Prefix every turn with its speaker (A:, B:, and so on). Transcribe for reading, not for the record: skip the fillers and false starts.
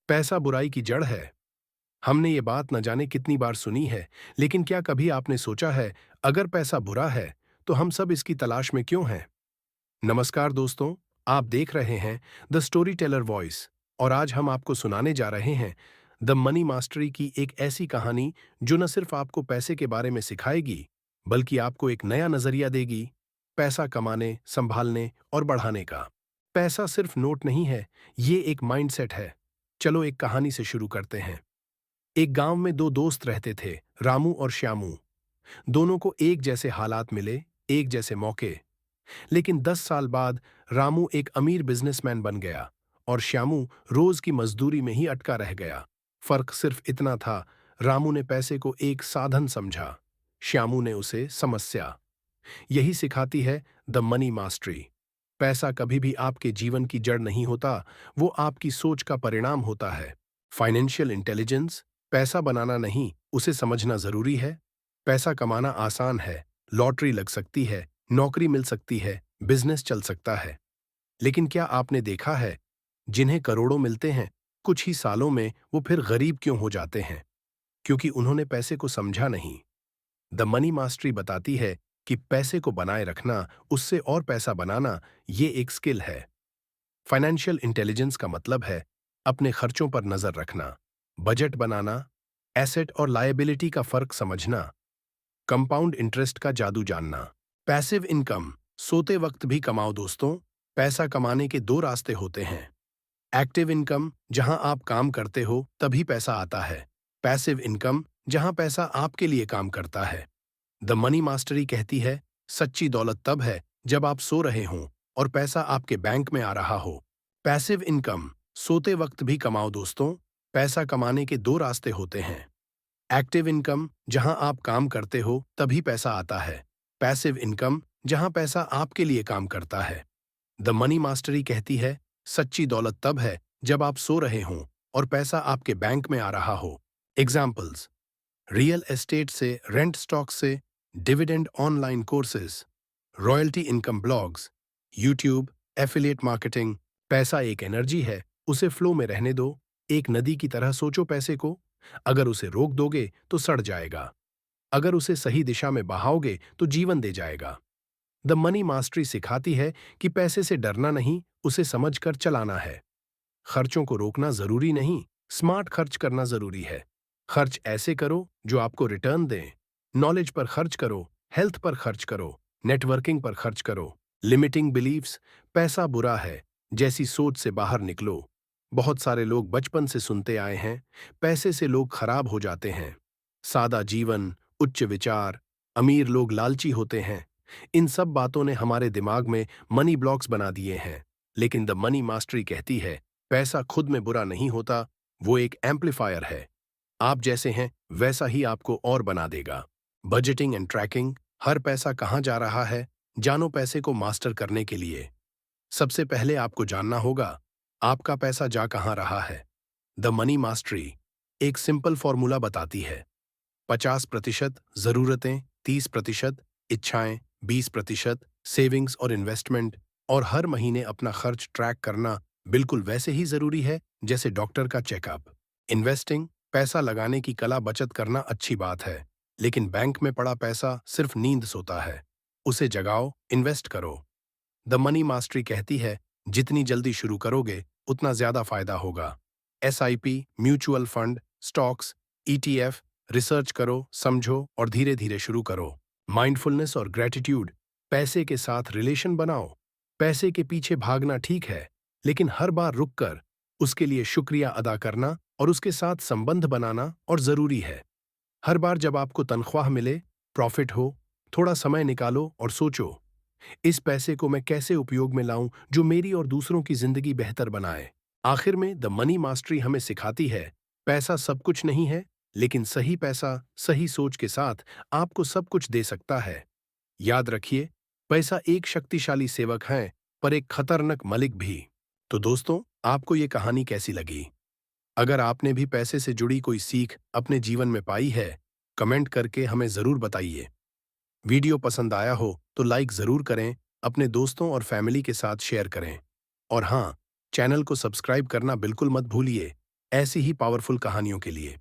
A: पैसा बुराई की जड़ है। हमने ये बात न जाने कितनी बार सुनी है, लेकिन क्या कभी आपने सोचा है, अगर पैसा बुरा है, तो हम सब इसकी तलाश में क्यों हैं? नमस्कार दोस्तों, आप देख रहे हैं द स्टोरी टेलर वॉइस, और आज हम आपको सुनाने जा रहे हैं द मनी मास्टरी की एक ऐसी कहानी जो न सिर्फ आपको पैसे के बारे में सिखाएगी, बल्कि आपको एक नया नजरिया देगी, पैसा कमाने, संभालने और बढ़ाने का। पैसा सिर्फ नोट नहीं है, ये एक माइंडसेट है। चलो एक कहानी से शुरू करते हैं। एक गांव में दो दोस्त रहते थे, रामू और श्यामू। दोनों को एक जैसे हालात मिले, एक जैसे मौके। लेकिन 10 साल बाद रामू एक अमीर बिजनेसमैन बन गया और श्यामू रोज की मजदूरी में ही अटका रह गया। फर्क सिर्फ इतना था, रामू ने पैसे को एक साधन समझा, श्यामू ने उसे समस्या। यही सिखाती है द मनी मास्टरी। पैसा कभी भी आपके जीवन की जड़ नहीं होता, वो आपकी सोच का परिणाम होता है। फाइनेंशियल इंटेलिजेंस, पैसा बनाना नहीं, उसे समझना जरूरी है। पैसा कमाना आसान है, लॉटरी लग सकती है, नौकरी मिल सकती है, बिजनेस चल सकता है। लेकिन क्या आपने देखा है, जिन्हें करोड़ों मिलते हैं, कुछ ही सालों में वो फिर गरीब क्यों हो जाते हैं? क्योंकि उन्होंने पैसे को समझा नहीं। द मनी मास्टरी बताती है कि पैसे को बनाए रखना, उससे और पैसा बनाना, ये एक स्किल है। फाइनेंशियल इंटेलिजेंस का मतलब है अपने खर्चों पर नजर रखना, बजट बनाना, एसेट और लायबिलिटी का फर्क समझना, कंपाउंड इंटरेस्ट का जादू जानना। पैसिव इनकम, सोते वक्त भी कमाओ दोस्तों। पैसा कमाने के दो रास्ते होते हैं। एक्टिव इनकम, जहां आप काम करते हो तभी पैसा आता है। पैसिव इनकम, जहां पैसा आपके लिए काम करता है। द मनी मास्टरी कहती है, सच्ची दौलत तब है जब आप सो रहे हों और पैसा आपके बैंक में आ रहा हो। पैसिव इनकम, सोते वक्त भी कमाओ दोस्तों। पैसा कमाने के दो रास्ते होते हैं। एक्टिव इनकम, जहां आप काम करते हो तभी पैसा आता है। पैसिव इनकम, जहां पैसा आपके लिए काम करता है। द मनी मास्टरी कहती है, सच्ची दौलत तब है जब आप सो रहे हों और पैसा आपके बैंक में आ रहा हो। एग्जाम्पल्स: रियल एस्टेट से, रेंट स्टॉक से, dividend online courses, royalty income blogs, YouTube, affiliate marketing. पैसा एक एनर्जी है, उसे फ्लो में रहने दो। एक नदी की तरह सोचो पैसे को। अगर उसे रोक दोगे तो सड़ जाएगा, अगर उसे सही दिशा में बहाओगे तो जीवन दे जाएगा। द मनी मास्टरी सिखाती है कि पैसे से डरना नहीं, उसे समझकर चलाना है। खर्चों को रोकना जरूरी नहीं, स्मार्ट खर्च करना जरूरी है। खर्च ऐसे करो जो आपको रिटर्न दें। नॉलेज पर खर्च करो, हेल्थ पर खर्च करो, नेटवर्किंग पर खर्च करो। लिमिटिंग बिलीव्स, पैसा बुरा है जैसी सोच से बाहर निकलो। बहुत सारे लोग बचपन से सुनते आए हैं, पैसे से लोग खराब हो जाते हैं। सादा जीवन, उच्च विचार, अमीर लोग लालची होते हैं। इन सब बातों ने हमारे दिमाग में मनी ब्लॉक्स बना दिए हैं। लेकिन द मनी मास्टरी कहती है, पैसा खुद में बुरा नहीं होता, वो एक एम्पलीफायर है। आप जैसे हैं वैसा ही आपको और बना देगा। बजटिंग एंड ट्रैकिंग, हर पैसा कहाँ जा रहा है, जानो पैसे को मास्टर करने के लिए। सबसे पहले आपको जानना होगा, आपका पैसा जा कहाँ रहा है। द मनी मास्टरी एक सिंपल फॉर्मूला बताती है। 50% जरूरतें, 30% इच्छाएं, 20% सेविंग्स और इन्वेस्टमेंट। और हर महीने अपना खर्च ट्रैक करना बिल्कुल वैसे ही जरूरी है जैसे डॉक्टर का चेकअप। इन्वेस्टिंग, पैसा लगाने की कला, बचत करना अच्छी बात है, लेकिन बैंक में पड़ा पैसा सिर्फ नींद सोता है। उसे जगाओ, इन्वेस्ट करो। द मनी मास्टरी कहती है, जितनी जल्दी शुरू करोगे उतना ज्यादा फायदा होगा। SIP, mutual fund, stocks, ETF, research करो, समझो और धीरे धीरे शुरू करो। माइंडफुलनेस और ग्रेटिट्यूड, पैसे के साथ रिलेशन बनाओ। पैसे के पीछे भागना ठीक है, लेकिन हर बार रुककर उसके लिए शुक्रिया अदा करना और उसके साथ संबंध बनाना और जरूरी है। हर बार जब आपको तनख्वाह मिले, प्रॉफिट हो, थोड़ा समय निकालो और सोचो, इस पैसे को मैं कैसे उपयोग में लाऊं जो मेरी और दूसरों की जिंदगी बेहतर बनाए। आखिर में द मनी मास्टरी हमें सिखाती है, पैसा सब कुछ नहीं है, लेकिन सही पैसा सही सोच के साथ आपको सब कुछ दे सकता है। याद रखिए, पैसा एक शक्तिशाली सेवक है, पर एक खतरनाक मालिक भी। तो दोस्तों, आपको ये कहानी कैसी लगी? अगर आपने भी पैसे से जुड़ी कोई सीख अपने जीवन में पाई है, कमेंट करके हमें जरूर बताइए। वीडियो पसंद आया हो तो लाइक जरूर करें, अपने दोस्तों और फैमिली के साथ शेयर करें। और हाँ, चैनल को सब्सक्राइब करना बिल्कुल मत भूलिए ऐसी ही पावरफुल कहानियों के लिए।